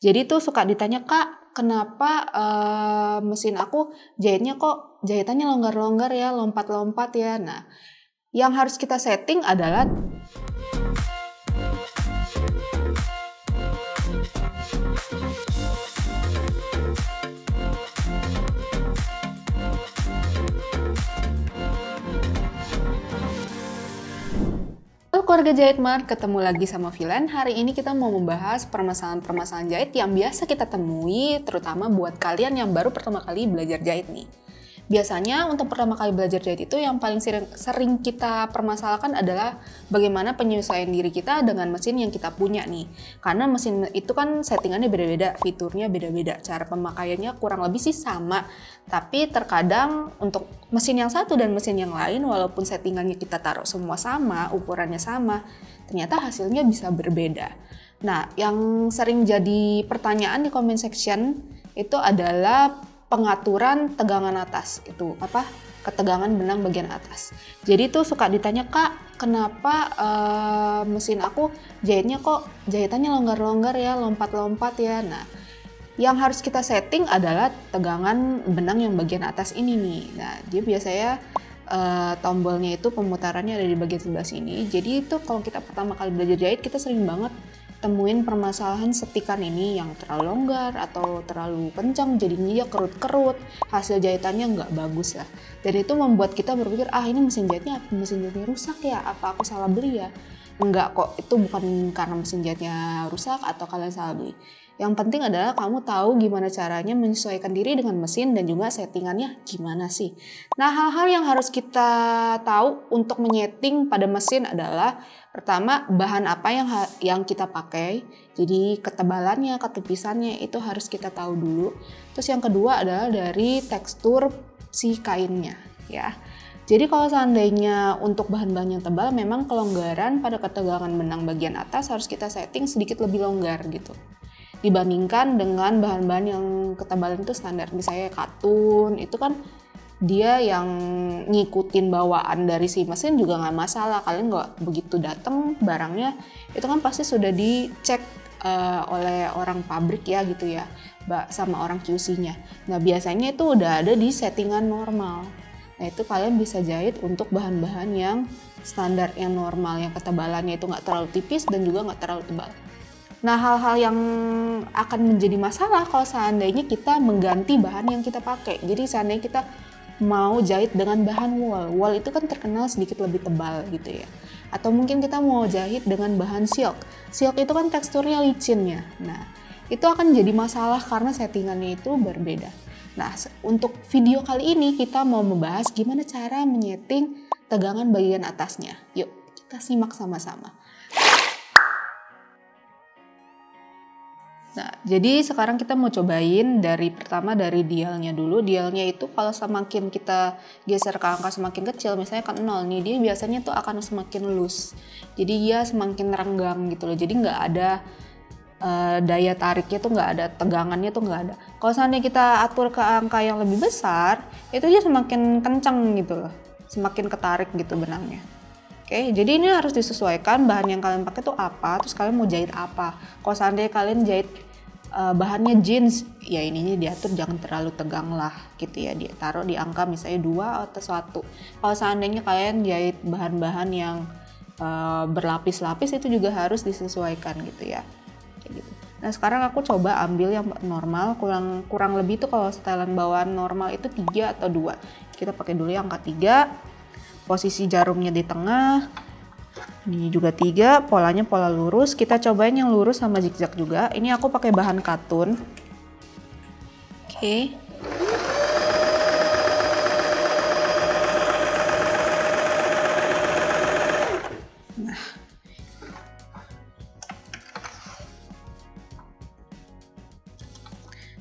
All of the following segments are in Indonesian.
Jadi tuh suka ditanya, "Kak, kenapa mesin aku jahitnya kok jahitannya longgar-longgar ya, lompat-lompat ya?" Nah, yang harus kita setting adalah Halo keluarga Jahit Mart, ketemu lagi sama Vilen. Hari ini kita mau membahas permasalahan-permasalahan jahit yang biasa kita temui, terutama buat kalian yang baru pertama kali belajar jahit nih. Biasanya untuk pertama kali belajar jahit itu yang paling sering kita permasalahkan adalah bagaimana penyesuaian diri kita dengan mesin yang kita punya nih. Karena mesin itu kan settingannya beda-beda, fiturnya beda-beda, cara pemakaiannya kurang lebih sih sama. Tapi terkadang untuk mesin yang satu dan mesin yang lain, walaupun settingannya kita taruh semua sama, ukurannya sama, ternyata hasilnya bisa berbeda. Nah, yang sering jadi pertanyaan di comment section itu adalah pengaturan tegangan atas, itu apa? Ketegangan benang bagian atas. Jadi tuh suka ditanya, "Kak, kenapa mesin aku jahitnya kok jahitannya longgar-longgar ya, lompat-lompat ya?" Nah, yang harus kita setting adalah tegangan benang yang bagian atas ini nih. Nah, dia biasanya tombolnya itu pemutarannya ada di bagian sebelah sini. Jadi itu kalau kita pertama kali belajar jahit, kita sering banget temuin permasalahan setikan ini yang terlalu longgar atau terlalu kencang, jadinya dia kerut-kerut, hasil jahitannya nggak bagus lah. Dan itu membuat kita berpikir, ini mesin jahitnya rusak ya, apa aku salah beli ya? Enggak kok, itu bukan karena mesin jahitnya rusak atau kalian salah beli. Yang penting adalah kamu tahu gimana caranya menyesuaikan diri dengan mesin dan juga settingannya gimana sih. Nah, hal-hal yang harus kita tahu untuk menyeting pada mesin adalah pertama, bahan apa yang kita pakai. Jadi ketebalannya, ketepisannya itu harus kita tahu dulu. Terus yang kedua adalah dari tekstur si kainnya ya. Jadi kalau seandainya untuk bahan-bahan yang tebal, memang kelonggaran pada ketegangan benang bagian atas harus kita setting sedikit lebih longgar gitu, dibandingkan dengan bahan-bahan yang ketebalan itu standar. Misalnya katun, itu kan dia yang ngikutin bawaan dari si mesin juga nggak masalah. Kalian nggak begitu datang barangnya, itu kan pasti sudah dicek oleh orang pabrik ya gitu ya, sama orang QC-nya. Nah biasanya itu udah ada di settingan normal. Nah itu kalian bisa jahit untuk bahan-bahan yang standar, yang normal, yang ketebalannya itu nggak terlalu tipis dan juga nggak terlalu tebal. Nah, hal-hal yang akan menjadi masalah kalau seandainya kita mengganti bahan yang kita pakai. Jadi seandainya kita mau jahit dengan bahan wool. Wool itu kan terkenal sedikit lebih tebal gitu ya. Atau mungkin kita mau jahit dengan bahan silk. Silk itu kan teksturnya licin ya. Nah, itu akan jadi masalah karena settingannya itu berbeda. Nah, untuk video kali ini kita mau membahas gimana cara menyeting tegangan bagian atasnya. Yuk, kita simak sama-sama. Nah, jadi sekarang kita mau cobain pertama dari dialnya dulu. Dialnya itu kalau semakin kita geser ke angka semakin kecil, misalnya ke 0 nih, dia biasanya tuh akan semakin loose. Jadi dia semakin renggang gitu loh. Jadi nggak ada daya tariknya tuh nggak ada, tegangannya tuh nggak ada. Kalau seandainya kita atur ke angka yang lebih besar, itu dia semakin kencang gitu loh. Semakin ketarik gitu benangnya. Oke, jadi ini harus disesuaikan bahan yang kalian pakai tuh apa, terus kalian mau jahit apa. Kalau seandainya kalian jahit bahannya jeans, ya ininya diatur jangan terlalu tegang lah gitu ya. Dia taruh di angka misalnya 2 atau 1. Kalau seandainya kalian jahit bahan-bahan yang berlapis-lapis, itu juga harus disesuaikan gitu ya. Kayak gitu. Nah sekarang aku coba ambil yang normal, kurang lebih tuh kalau setelan bawaan normal itu 3 atau 2. Kita pakai dulu yang angka 3. Posisi jarumnya di tengah, ini juga 3, polanya pola lurus. Kita cobain yang lurus sama zigzag juga. Ini aku pakai bahan katun. Oke.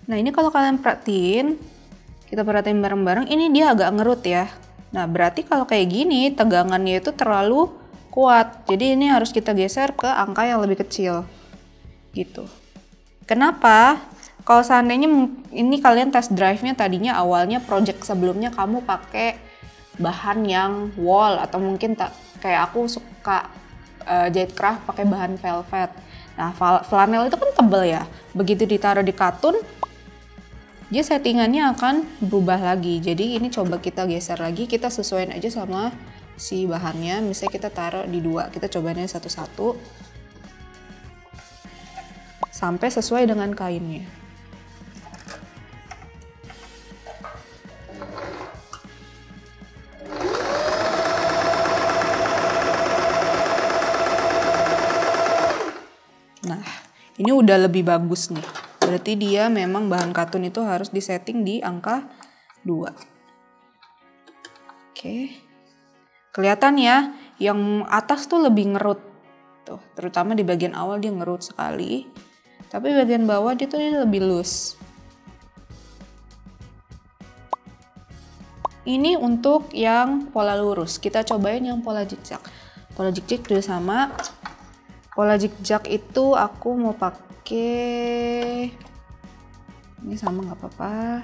Nah ini kalau kalian perhatiin, kita perhatiin bareng-bareng, ini dia agak ngerut ya. Nah, berarti kalau kayak gini, tegangannya itu terlalu kuat. Jadi ini harus kita geser ke angka yang lebih kecil. Gitu. Kenapa? Kalau seandainya ini kalian test drive-nya tadinya awalnya project sebelumnya kamu pakai bahan yang wool, atau mungkin kayak aku suka jahit craft pakai bahan velvet. Nah, flanel itu kan tebel ya. Begitu ditaruh di katun, dia settingannya akan berubah lagi. Jadi ini coba kita geser lagi, kita sesuaiin aja sama si bahannya. Misalnya kita taruh di 2, kita cobain satu-satu sampai sesuai dengan kainnya. Nah, ini udah lebih bagus nih. Berarti dia memang bahan katun itu harus disetting di angka 2. Oke. Kelihatan ya, yang atas tuh lebih ngerut. Tuh, terutama di bagian awal dia ngerut sekali. Tapi bagian bawah dia tuh lebih loose. Ini untuk yang pola lurus. Kita cobain yang pola zigzag. Pola zigzag juga sama. Pola zigzag itu aku mau pakai ini sama nggak apa-apa.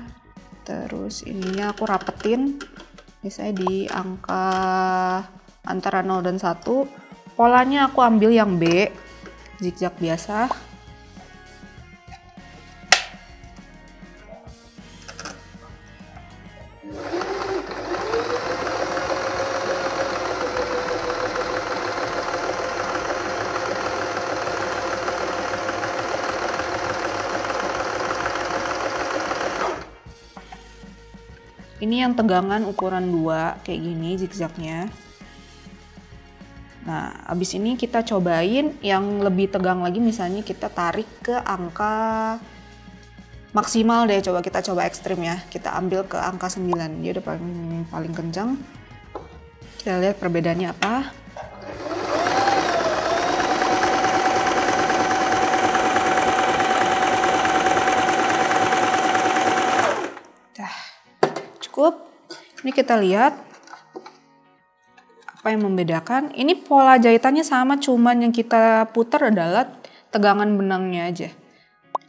Terus ininya aku rapetin, misalnya di angka antara 0 dan 1. Polanya aku ambil yang B, zigzag biasa. Ini yang tegangan ukuran 2 kayak gini zigzagnya. Nah, abis ini kita cobain yang lebih tegang lagi, misalnya kita tarik ke angka maksimal deh, kita coba ekstrim ya. Kita ambil ke angka 9, dia udah paling kencang. Kita lihat perbedaannya apa. Ini kita lihat apa yang membedakan. Ini pola jahitannya sama, cuman yang kita putar adalah tegangan benangnya aja.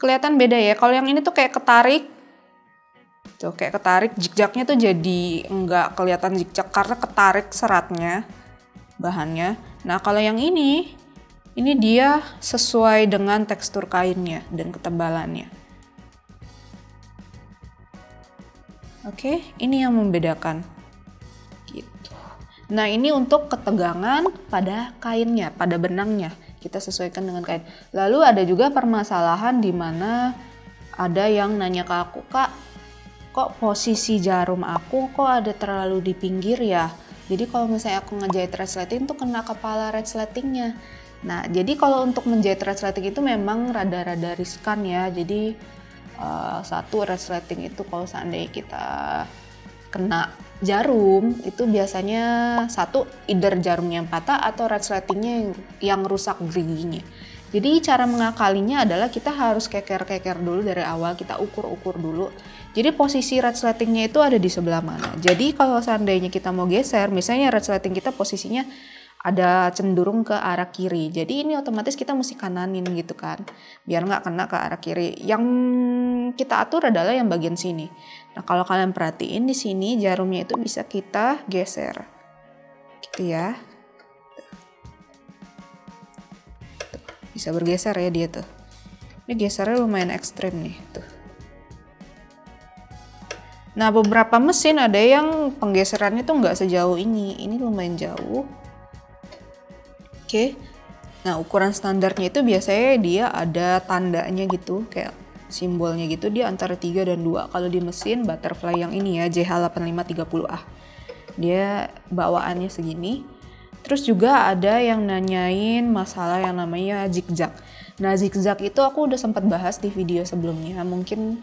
Kelihatan beda ya. Kalau yang ini tuh kayak ketarik. Tuh kayak ketarik, zigzagnya tuh jadi nggak kelihatan zigzag karena ketarik seratnya, bahannya. Nah, kalau yang ini dia sesuai dengan tekstur kainnya dan ketebalannya. Oke, ini yang membedakan. Gitu. Nah, ini untuk ketegangan pada kainnya, pada benangnya. Kita sesuaikan dengan kain. Lalu ada juga permasalahan di mana ada yang nanya ke aku, "Kak, kok posisi jarum aku kok ada terlalu di pinggir ya? Jadi kalau misalnya aku ngejahit resleting tuh kena kepala resletingnya." Nah, jadi kalau untuk menjahit resleting itu memang rada-rada riskan ya. Jadi satu resleting itu kalau seandainya kita kena jarum itu biasanya satu either jarumnya yang patah atau resletingnya yang rusak geriginya. Jadi cara mengakalinya adalah kita harus keker-keker dulu dari awal, kita ukur-ukur dulu. Jadi posisi resletingnya itu ada di sebelah mana. Jadi kalau seandainya kita mau geser, misalnya resleting kita posisinya ada cenderung ke arah kiri. Jadi ini otomatis kita mesti kananin gitu kan, biar nggak kena ke arah kiri. Yang kita atur adalah yang bagian sini. Nah, kalau kalian perhatiin di sini jarumnya itu bisa kita geser, gitu ya. Tuh, bisa bergeser ya dia tuh. Ini gesernya lumayan ekstrim nih tuh. Nah, beberapa mesin ada yang penggeserannya tuh nggak sejauh ini lumayan jauh. Oke, nah ukuran standarnya itu biasanya dia ada tandanya gitu, kayak simbolnya gitu, dia antara 3 dan 2. Kalau di mesin butterfly yang ini ya, JH8530A, dia bawaannya segini. Terus juga ada yang nanyain masalah yang namanya zigzag. Nah, zigzag itu aku udah sempat bahas di video sebelumnya, mungkin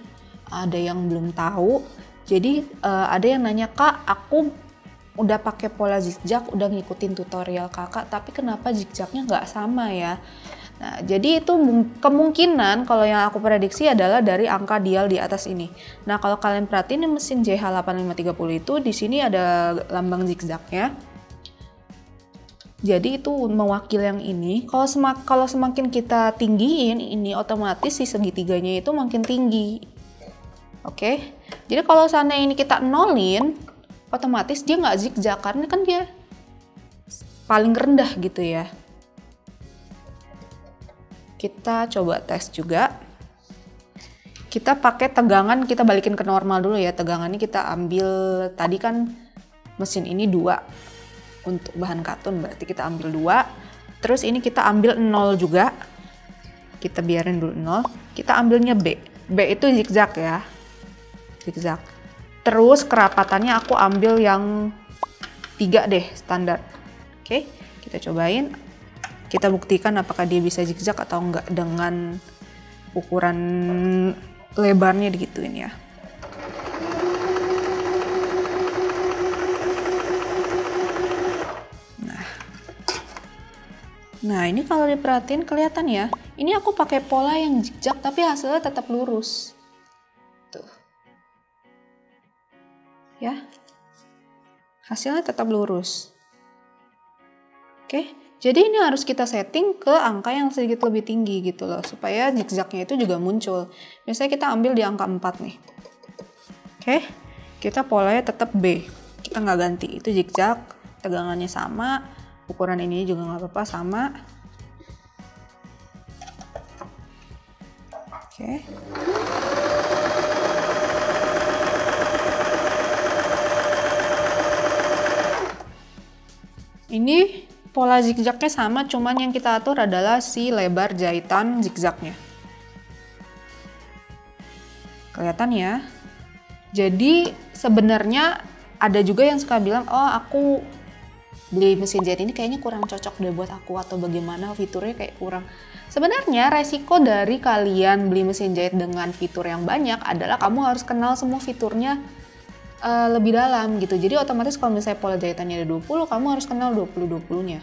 ada yang belum tahu. Jadi ada yang nanya, "Kak, aku udah pakai pola zigzag, udah ngikutin tutorial kakak, tapi kenapa zigzagnya nggak sama ya?" Nah, jadi itu kemungkinan kalau yang aku prediksi adalah dari angka dial di atas ini. Nah, kalau kalian perhatiin mesin JH8530 itu di sini ada lambang zigzagnya. Jadi itu mewakili yang ini. Kalau semakin kita tinggiin ini, otomatis si segitiganya itu makin tinggi. Oke. Jadi kalau seandainya ini kita nolin, otomatis dia nggak zigzag karena kan dia paling rendah gitu ya. Kita coba tes juga. Kita pakai tegangan, kita balikin ke normal dulu ya. Tegangannya kita ambil, tadi kan mesin ini 2 untuk bahan katun, berarti kita ambil 2. Terus ini kita ambil 0 juga. Kita biarin dulu 0. Kita ambilnya B. B itu zigzag ya. Zigzag. Terus kerapatannya aku ambil yang 3 deh, standar. Oke, kita cobain. Kita buktikan apakah dia bisa zigzag atau enggak dengan ukuran lebarnya digituin ya. Nah ini kalau diperhatiin kelihatan ya. Ini aku pakai pola yang zigzag tapi hasilnya tetap lurus. Tuh. Ya. Hasilnya tetap lurus. Oke. Jadi ini harus kita setting ke angka yang sedikit lebih tinggi gitu loh. Supaya zigzagnya itu juga muncul. Misalnya kita ambil di angka 4 nih. Oke. Kita polanya tetap B. Kita nggak ganti. Itu zigzag. Tegangannya sama. Ukuran ini juga nggak apa-apa, sama. Oke. Ini pola zigzagnya sama, cuman yang kita atur adalah si lebar jahitan zigzagnya. Kelihatan ya? Jadi sebenarnya ada juga yang suka bilang, oh aku beli mesin jahit ini kayaknya kurang cocok deh buat aku, atau bagaimana, fiturnya kayak kurang. Sebenarnya resiko dari kalian beli mesin jahit dengan fitur yang banyak adalah kamu harus kenal semua fiturnya lebih dalam gitu. Jadi otomatis kalau misalnya pola jahitannya ada 20, kamu harus kenal 20-20-nya.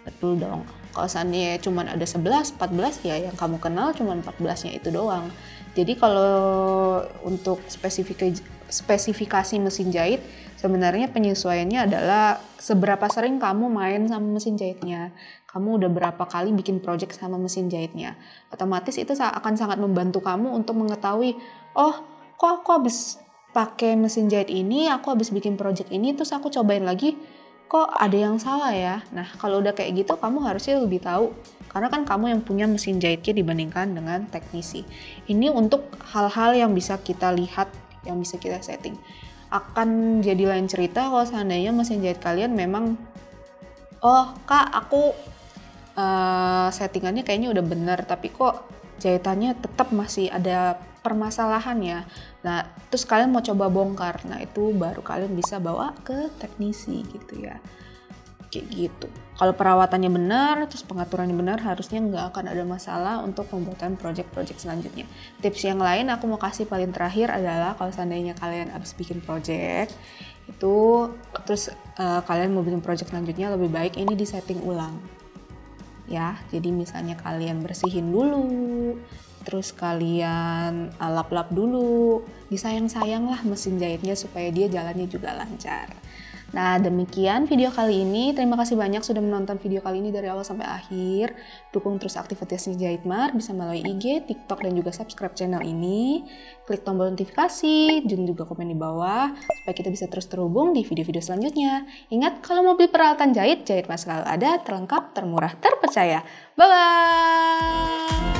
Betul dong. Kalau seandainya cuma ada 11, 14 ya yang kamu kenal cuma 14-nya itu doang. Jadi kalau untuk spesifikasi mesin jahit, sebenarnya penyesuaiannya adalah seberapa sering kamu main sama mesin jahitnya. Kamu udah berapa kali bikin project sama mesin jahitnya. Otomatis itu akan sangat membantu kamu untuk mengetahui, oh kok aku habis pakai mesin jahit ini, aku habis bikin project ini, terus aku cobain lagi, kok ada yang salah ya. Nah kalau udah kayak gitu kamu harusnya lebih tahu. Karena kan kamu yang punya mesin jahitnya dibandingkan dengan teknisi. Ini untuk hal-hal yang bisa kita lihat, yang bisa kita setting. Akan jadi lain cerita kalau seandainya mesin jahit kalian memang, oh kak aku settingannya kayaknya udah bener tapi kok jahitannya tetap masih ada permasalahan ya. Nah terus kalian mau coba bongkar, nah itu baru kalian bisa bawa ke teknisi gitu ya. Kayak gitu. Kalau perawatannya benar, terus pengaturannya benar, harusnya nggak akan ada masalah untuk pembuatan project-project selanjutnya. Tips yang lain aku mau kasih paling terakhir adalah kalau seandainya kalian habis bikin project itu, terus kalian mau bikin project selanjutnya, lebih baik ini disetting ulang. Ya, jadi misalnya kalian bersihin dulu, terus kalian lap-lap dulu, disayang-sayang lah mesin jahitnya supaya dia jalannya juga lancar. Nah demikian video kali ini, terima kasih banyak sudah menonton video kali ini dari awal sampai akhir. Dukung terus aktivitasnya Jahitmart bisa melalui IG, TikTok, dan juga subscribe channel ini. Klik tombol notifikasi dan juga komen di bawah supaya kita bisa terus terhubung di video-video selanjutnya. Ingat kalau mau beli peralatan jahit, Jahitmart selalu ada, terlengkap, termurah, terpercaya. Bye-bye!